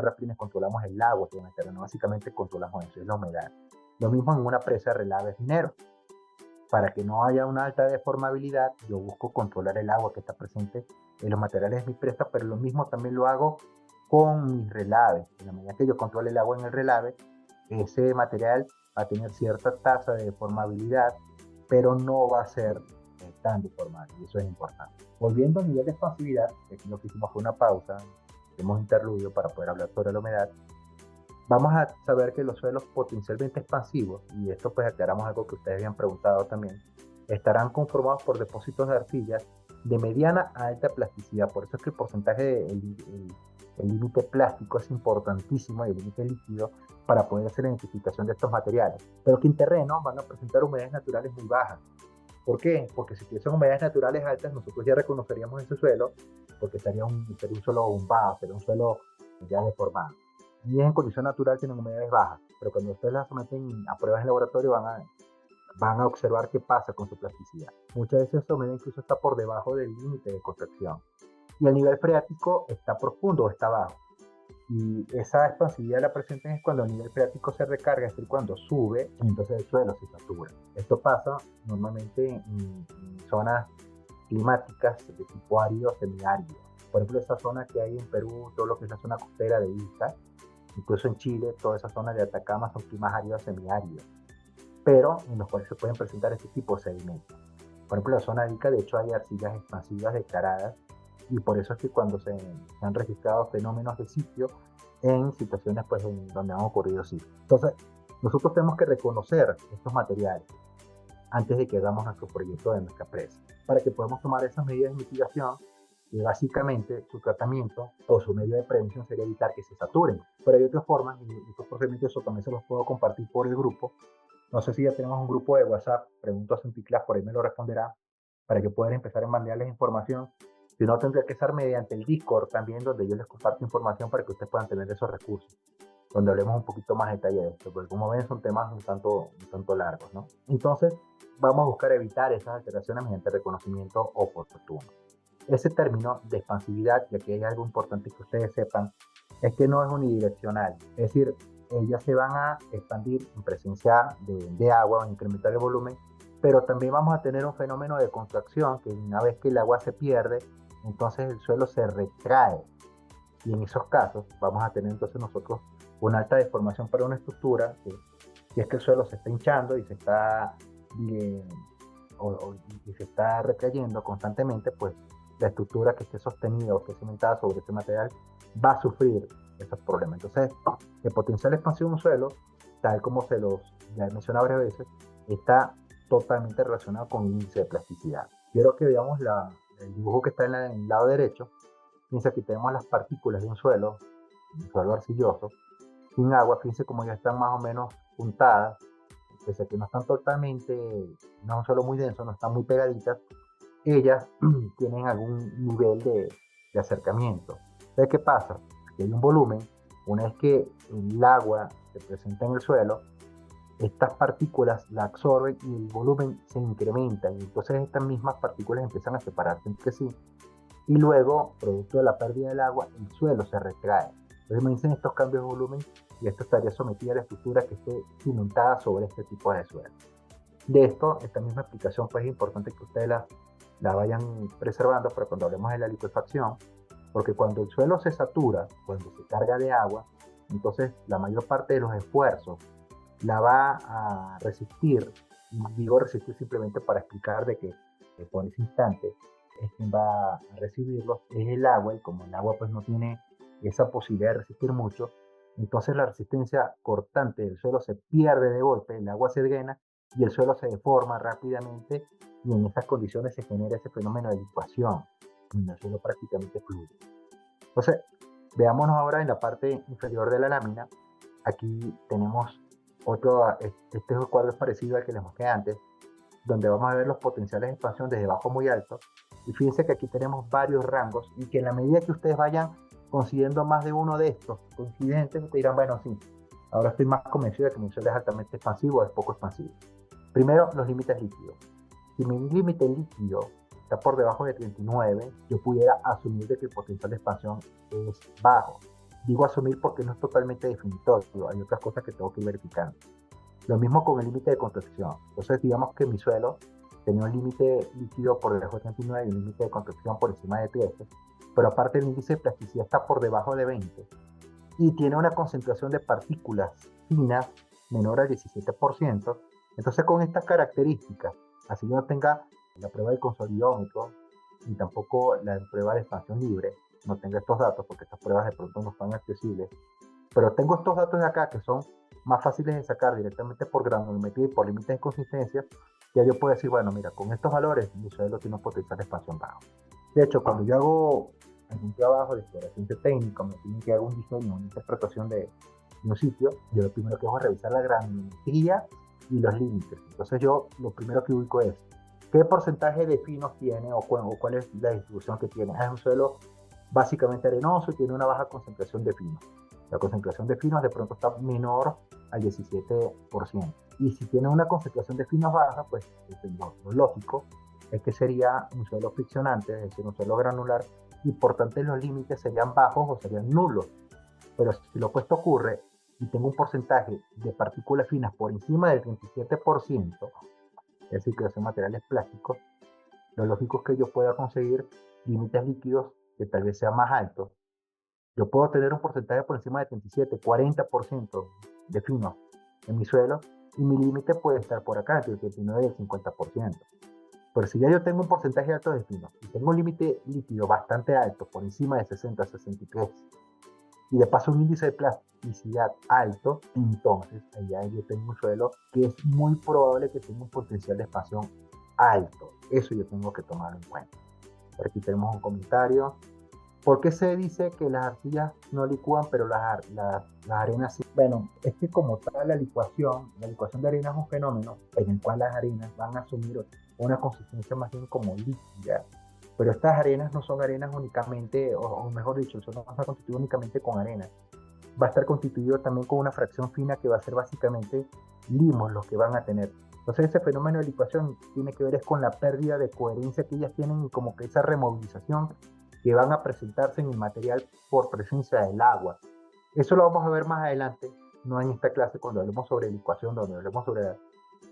terraplén controlamos el agua que hay en el terreno, básicamente controlamos eso, es la humedad. Lo mismo en una presa de relaves mineros. Para que no haya una alta deformabilidad, yo busco controlar el agua que está presente en los materiales de mi presa, pero lo mismo también lo hago con mis relaves. En la medida que yo controle el agua en el relave, ese material va a tener cierta tasa de deformabilidad, pero no va a ser tan deformable, y eso es importante. Volviendo al nivel de expansividad, que aquí lo que hicimos fue una pausa, hemos interludio para poder hablar sobre la humedad. Vamos a saber que los suelos potencialmente expansivos, y esto pues aclaramos algo que ustedes habían preguntado también, estarán conformados por depósitos de arcillas de mediana a alta plasticidad. Por eso es que el porcentaje, el límite plástico es importantísimo, y el límite líquido, para poder hacer la identificación de estos materiales. Pero que en terreno van a presentar humedades naturales muy bajas. ¿Por qué? Porque si tuviesen humedades naturales altas, nosotros ya reconoceríamos ese suelo, porque sería un suelo bombado, sería un suelo ya deformado. Y en condición natural tienen humedades bajas, pero cuando ustedes las someten a pruebas en laboratorio van a observar qué pasa con su plasticidad. Muchas veces esa humedad incluso está por debajo del límite de contracción. Y el nivel freático está profundo o está bajo. Y esa expansividad la presenten es cuando el nivel freático se recarga, es decir, cuando sube, entonces el suelo se satura. Esto pasa normalmente en zonas climáticas de tipo árido o semiárido. Por ejemplo, esa zona que hay en Perú, todo lo que es la zona costera de Ica, incluso en Chile, toda esa zona de Atacama son climas áridos semiáridos, pero en los cuales se pueden presentar este tipo de sedimentos. Por ejemplo, en la zona de Ica, de hecho, hay arcillas expansivas declaradas, y por eso es que cuando se han registrado fenómenos de sitio en situaciones pues, en donde han ocurrido sitios. Entonces, nosotros tenemos que reconocer estos materiales antes de que hagamos nuestro proyecto de nuestra presa, para que podamos tomar esas medidas de mitigación. Y básicamente su tratamiento o su medio de prevención sería evitar que se saturen. Pero hay otras formas, y estos procedimientos eso también se los puedo compartir por el grupo. No sé si ya tenemos un grupo de WhatsApp, pregunto a Centiclass, por ahí me lo responderá, para que puedan empezar a mandarles información. Si no, tendría que ser mediante el Discord también, donde yo les comparto información para que ustedes puedan tener esos recursos, donde hablemos un poquito más detalle de esto, porque como ven son temas un tanto largos, ¿no? Entonces, vamos a buscar evitar esas alteraciones mediante reconocimiento oportuno. Ese término de expansividad, y aquí hay algo importante que ustedes sepan, es que no es unidireccional. Es decir, ellas se van a expandir en presencia de agua, van a incrementar el volumen, pero también vamos a tener un fenómeno de contracción, que una vez que el agua se pierde, entonces el suelo se retrae. Y en esos casos vamos a tener entonces nosotros una alta deformación para una estructura, que si es que el suelo se está hinchando y se está, y se está retrayendo constantemente, pues la estructura que esté sostenida o esté cimentada sobre ese material va a sufrir esos problemas. Entonces, el potencial de expansión de un suelo, tal como se los ya he mencionado varias veces, está totalmente relacionado con el índice de plasticidad. Quiero que veamos el dibujo que está en el lado derecho. Fíjense, aquí tenemos las partículas de un suelo arcilloso, sin agua. Fíjense cómo ya están más o menos juntadas, pese a que no están totalmente, no es un suelo muy denso, no están muy pegaditas, ellas tienen algún nivel de acercamiento. Entonces, ¿qué pasa? Aquí hay un volumen. Una vez que el agua se presenta en el suelo, estas partículas la absorben y el volumen se incrementa. Y entonces estas mismas partículas empiezan a separarse entre sí. Y luego, producto de la pérdida del agua, el suelo se retrae. Entonces me dicen estos cambios de volumen, y esto estaría sometido a la estructura que esté cimentada sobre este tipo de suelo. De esto, esta misma explicación, pues es importante que ustedes la vayan preservando para cuando hablemos de la liquefacción, porque cuando el suelo se satura, cuando se carga de agua, entonces la mayor parte de los esfuerzos la va a resistir. Y digo resistir simplemente para explicar de que por ese instante es quien va a recibirlos, es el agua, y como el agua pues no tiene esa posibilidad de resistir mucho, entonces la resistencia cortante del suelo se pierde de golpe, el agua se drena y el suelo se deforma rápidamente, y en estas condiciones se genera ese fenómeno de licuación, donde el suelo prácticamente fluye. Entonces, veámonos ahora en la parte inferior de la lámina. Aquí tenemos este cuadro es parecido al que les mostré antes, donde vamos a ver los potenciales de expansión desde bajo muy alto. Y fíjense que aquí tenemos varios rangos, y que en la medida que ustedes vayan consiguiendo más de uno de estos coincidentes, ustedes dirán, bueno, sí, ahora estoy más convencido de que mi suelo es altamente expansivo o es poco expansivo. Primero, los límites líquidos. Si mi límite líquido está por debajo de 39, yo pudiera asumir de que el potencial de expansión es bajo. Digo asumir porque no es totalmente definitorio, hay otras cosas que tengo que ir verificando. Lo mismo con el límite de construcción. Entonces, digamos que mi suelo tenía un límite líquido por debajo de 39 y un límite de construcción por encima de 13, pero aparte el índice de plasticidad está por debajo de 20 y tiene una concentración de partículas finas menor al 17%. Entonces, con estas características, así yo no tenga la prueba de consolidómetro ni tampoco la prueba de expansión libre, no tengo estos datos porque estas pruebas de pronto no están accesibles, pero tengo estos datos de acá que son más fáciles de sacar directamente por granulometría y por límites de consistencia. Ya yo puedo decir, bueno, mira, con estos valores mi suelo tiene un potencial de expansión bajo. De hecho, cuando yo hago algún trabajo de exploración técnica, me piden que haga un diseño, una interpretación de un sitio, yo lo primero que hago es revisar la granulometría y los límites. Entonces yo lo primero que ubico es qué porcentaje de finos tiene o cuál es la distribución que tiene. Es un suelo básicamente arenoso y tiene una baja concentración de finos. La concentración de finos de pronto está menor al 17%. Y si tiene una concentración de finos baja, pues lo lógico es que sería un suelo friccionante, es decir, un suelo granular, y por tanto los límites serían bajos o serían nulos. Pero si lo opuesto ocurre y tengo un porcentaje de partículas finas por encima del 27%, es decir, que son materiales plásticos, lo lógico es que yo pueda conseguir límites líquidos que tal vez sean más altos. Yo puedo tener un porcentaje por encima de 37, 40% de finos en mi suelo y mi límite puede estar por acá, entre el 39 y el 50%. Pero si ya yo tengo un porcentaje alto de finos y tengo un límite líquido bastante alto, por encima de 60, 63, y de paso un índice de plasticidad alto, entonces allá yo tengo un suelo que es muy probable que tenga un potencial de expansión alto. Eso yo tengo que tomarlo en cuenta. Por aquí tenemos un comentario. ¿Por qué se dice que las arcillas no licúan, pero las arenas sí? Bueno, es que como tal la licuación de arena es un fenómeno en el cual las arenas van a asumir una consistencia más bien como líquida. Pero estas arenas no son arenas únicamente, o mejor dicho, el suelo no está constituido únicamente con arena. Va a estar constituido también con una fracción fina que va a ser básicamente limos los que van a tener. Entonces ese fenómeno de licuación tiene que ver es con la pérdida de coherencia que ellas tienen y como que esa removilización que van a presentarse en el material por presencia del agua. Eso lo vamos a ver más adelante, no en esta clase, cuando hablemos sobre licuación, donde hablemos sobre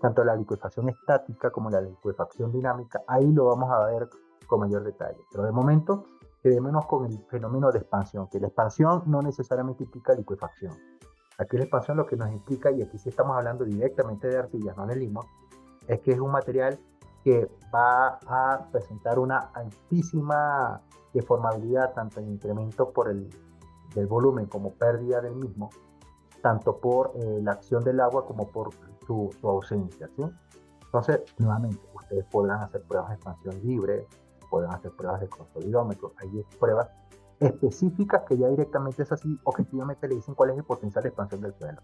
tanto la liquefacción estática como la liquefacción dinámica. Ahí lo vamos a ver con mayor detalle. Pero de momento, quedémonos con el fenómeno de expansión, que la expansión no necesariamente implica liquefacción. Aquí la expansión lo que nos implica, y aquí sí estamos hablando directamente de arcillas, no de limos, es que es un material que va a presentar una altísima deformabilidad, tanto en incremento por del volumen como pérdida del mismo, tanto por la acción del agua como por su ausencia, ¿sí? Entonces, nuevamente, ustedes podrán hacer pruebas de expansión libre, podrán hacer pruebas de consolidómetro, hay pruebas específicas que ya directamente es así, objetivamente le dicen cuál es el potencial de expansión del suelo.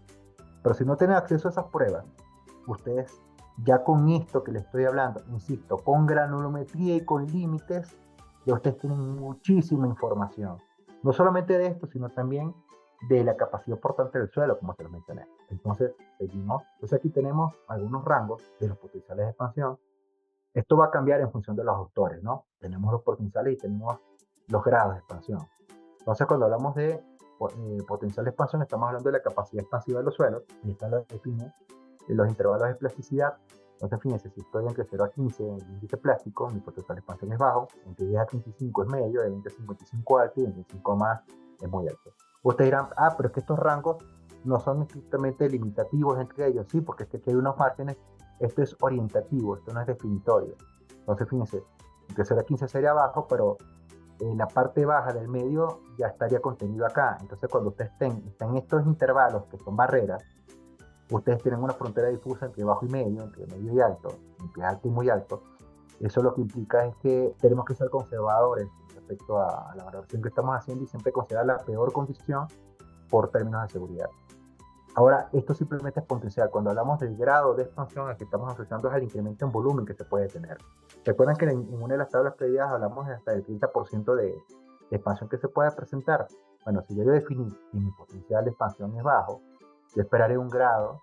Pero si no tienen acceso a esas pruebas, ustedes ya con esto que les estoy hablando, insisto, con granulometría y con límites, ya ustedes tienen muchísima información. No solamente de esto, sino también de la capacidad portante del suelo, como te lo mencioné. Entonces, seguimos. Entonces aquí tenemos algunos rangos de los potenciales de expansión. Esto va a cambiar en función de los autores, ¿no? Tenemos los potenciales y tenemos los grados de expansión. Entonces, cuando hablamos de potencial de expansión, estamos hablando de la capacidad expansiva de los suelos, y esta lo define en los intervalos de plasticidad. Entonces, fíjense, si estoy entre 0 a 15 en el índice plástico, mi potencial de expansión es bajo, entre 10 a 35 es medio, de 20 a 55 alto y de 25 más es muy alto. Ustedes dirán, pero es que estos rangos no son estrictamente limitativos entre ellos, sí, porque es que aquí hay unos márgenes, esto es orientativo, esto no es definitorio. Entonces, fíjense, entre 0 a 15 sería bajo, pero en la parte baja del medio ya estaría contenido acá. Entonces, cuando ustedes estén en estos intervalos que son barreras, ustedes tienen una frontera difusa entre bajo y medio, entre medio y alto, entre alto y muy alto. Eso lo que implica es que tenemos que ser conservadores respecto a la valoración que estamos haciendo y siempre considerar la peor condición por términos de seguridad. Ahora, esto simplemente es potencial. Cuando hablamos del grado de expansión al que estamos asociando es al incremento en volumen que se puede tener. Recuerden que en una de las tablas previas hablamos de hasta el 30% de expansión que se puede presentar. Bueno, si yo definí que mi potencial de expansión es bajo, yo esperaré un grado,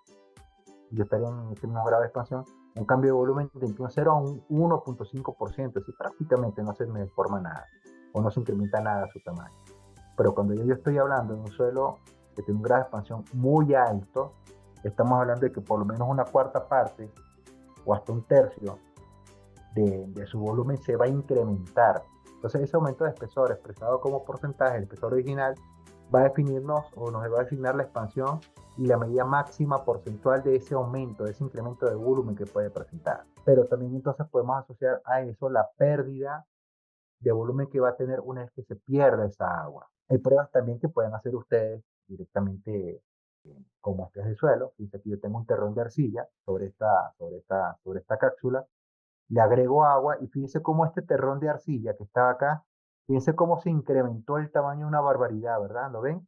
yo estaría en este mismo grado de expansión, un cambio de volumen de entre un 0 a un 1.5%, así prácticamente no se me deforma nada o no se incrementa nada su tamaño. Pero cuando yo estoy hablando de un suelo que tiene un grado de expansión muy alto, estamos hablando de que por lo menos una cuarta parte o hasta un tercio de su volumen se va a incrementar. Entonces ese aumento de espesor expresado como porcentaje del espesor original va a definirnos o nos va a designar la expansión y la medida máxima porcentual de ese aumento, de ese incremento de volumen que puede presentar. Pero también entonces podemos asociar a eso la pérdida de volumen que va a tener una vez que se pierda esa agua. Hay pruebas también que pueden hacer ustedes directamente como este es el suelo. Fíjense que yo tengo un terrón de arcilla sobre esta cápsula, le agrego agua y fíjense cómo este terrón de arcilla que estaba acá, fíjense cómo se incrementó el tamaño una barbaridad, ¿verdad? ¿Lo ven?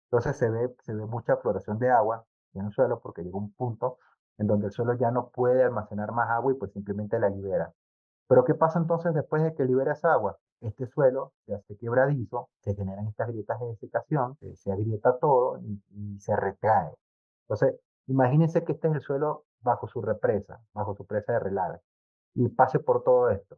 Entonces se ve mucha floración de agua en el suelo porque llega un punto en donde el suelo ya no puede almacenar más agua y pues simplemente la libera. Pero ¿qué pasa entonces después de que libera esa agua? Este suelo se hace quebradizo, se generan estas grietas de desecación, se agrieta todo y se retrae. Entonces, imagínense que este es el suelo bajo su represa, bajo su presa de relaves, y pase por todo esto.